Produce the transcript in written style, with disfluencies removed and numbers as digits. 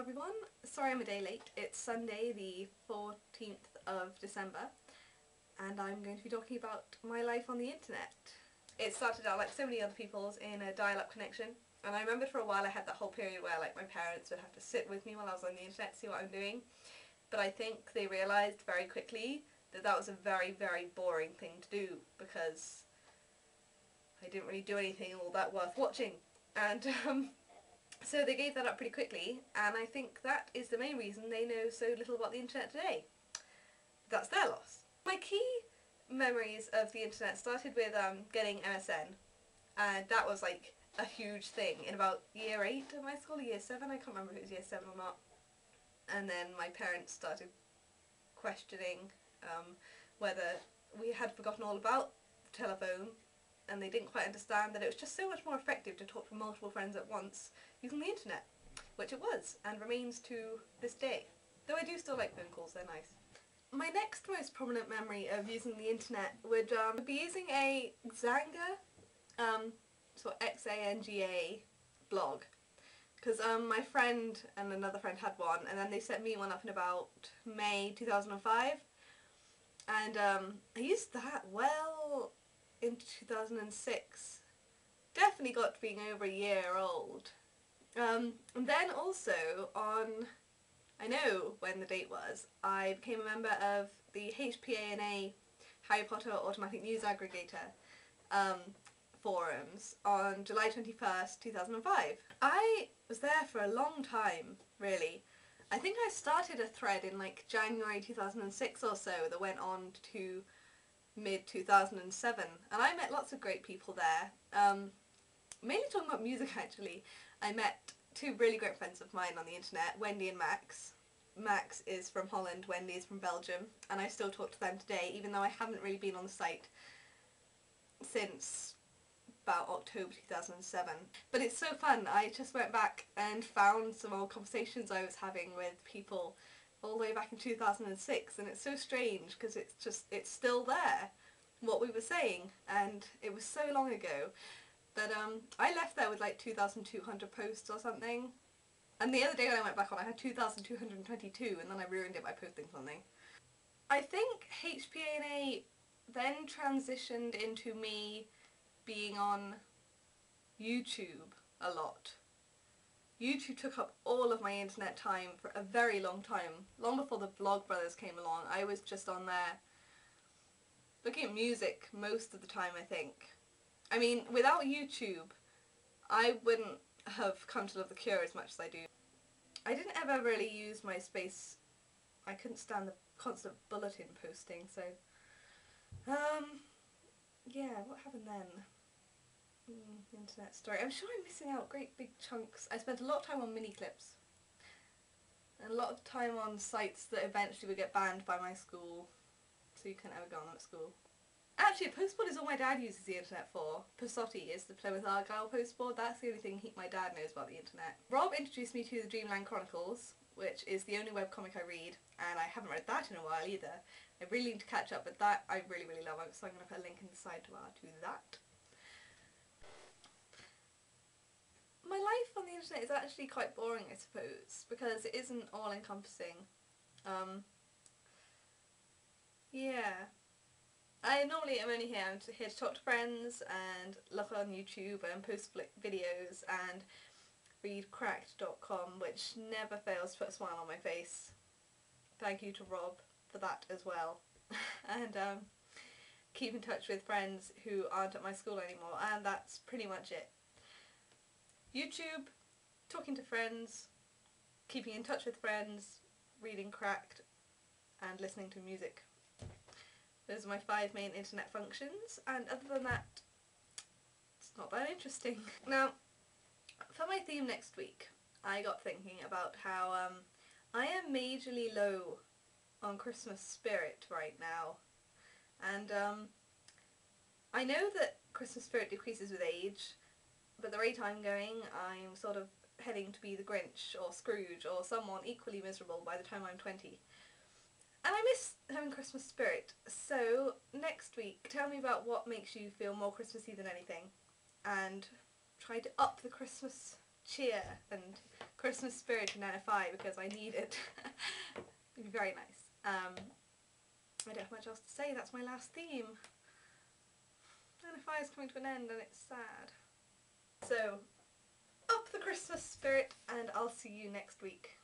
everyone, sorry I'm a day late. It's Sunday the 14th of December and I'm going to be talking about my life on the internet. It started out like so many other people's in a dial-up connection, and I remembered for a while I had that whole period where like my parents would have to sit with me while I was on the internet to see what I'm doing, but I think they realised very quickly that that was a very boring thing to do because I didn't really do anything all that worth watching, and so they gave that up pretty quickly, and I think that is the main reason they know so little about the internet today. That's their loss. My key memories of the internet started with getting MSN, and that was like a huge thing in about year 8 of my school, year 7, I can't remember if it was year 7 or not. And then my parents started questioning whether we had forgotten all about the telephone, and they didn't quite understand that it was just so much more effective to talk to multiple friends at once using the internet, which it was and remains to this day. Though I do still like phone calls, they're nice. My next most prominent memory of using the internet would be using a Xanga, so X-A-N-G-A blog, because my friend and another friend had one, and then they set me one up in about May 2005, and I used that well into 2006. Definitely got to being over a year old. And then also on, I know when the date was, I became a member of the HPANA Harry Potter Automatic News Aggregator forums on July 21st, 2005. I was there for a long time, really. I think I started a thread in like January 2006 or so that went on to mid-2007, and I met lots of great people there, mainly talking about music actually. I met two really great friends of mine on the internet, Wendy and Max. Max is from Holland, Wendy is from Belgium, and I still talk to them today, even though I haven't really been on the site since about October 2007. But it's so fun. I just went back and found some old conversations I was having with people all the way back in 2006, and it's so strange because it's still there, what we were saying, and it was so long ago. But I left there with like 2,200 posts or something, and the other day when I went back on I had 2,222, and then I ruined it by posting something. I think HPANA then transitioned into me being on YouTube a lot. YouTube took up all of my internet time for a very long time. Long before the Vlogbrothers came along, I was just on there looking at music most of the time, I think. I mean, without YouTube, I wouldn't have come to love The Cure as much as I do. I didn't ever really use MySpace. I couldn't stand the constant bulletin posting, so yeah, what happened then? Internet story. I'm sure I'm missing out great big chunks. I spent a lot of time on mini clips and a lot of time on sites that eventually would get banned by my school, so you couldn't ever go on them at school. Actually, postboard is all my dad uses the internet for. Pasotti is the Plymouth Argyle postboard. That's the only thing my dad knows about the internet. Rob introduced me to the Dreamland Chronicles, which is the only webcomic I read, and I haven't read that in a while either. I really need to catch up, but that I really love, so I'm going to put a link in the sidebar to that. My life on the internet is actually quite boring, I suppose, because it isn't all-encompassing. Yeah. I normally am only here to talk to friends and look on YouTube and post videos and read cracked.com, which never fails to put a smile on my face. Thank you to Rob for that as well. And keep in touch with friends who aren't at my school anymore, and that's pretty much it. YouTube, talking to friends, keeping in touch with friends, reading Cracked, and listening to music. Those are my 5 main internet functions, and other than that, it's not that interesting. Now, for my theme next week, I got thinking about how I am majorly low on Christmas spirit right now, and I know that Christmas spirit decreases with age, but the rate I'm going, I'm sort of heading to be the Grinch or Scrooge or someone equally miserable by the time I'm 20. And I miss having Christmas spirit, so next week tell me about what makes you feel more Christmassy than anything, and try to up the Christmas cheer and Christmas spirit in NFI because I need it. It'd be very nice. I don't have much else to say, that's my last theme. NFI is coming to an end and it's sad. So, up the Christmas spirit, and I'll see you next week.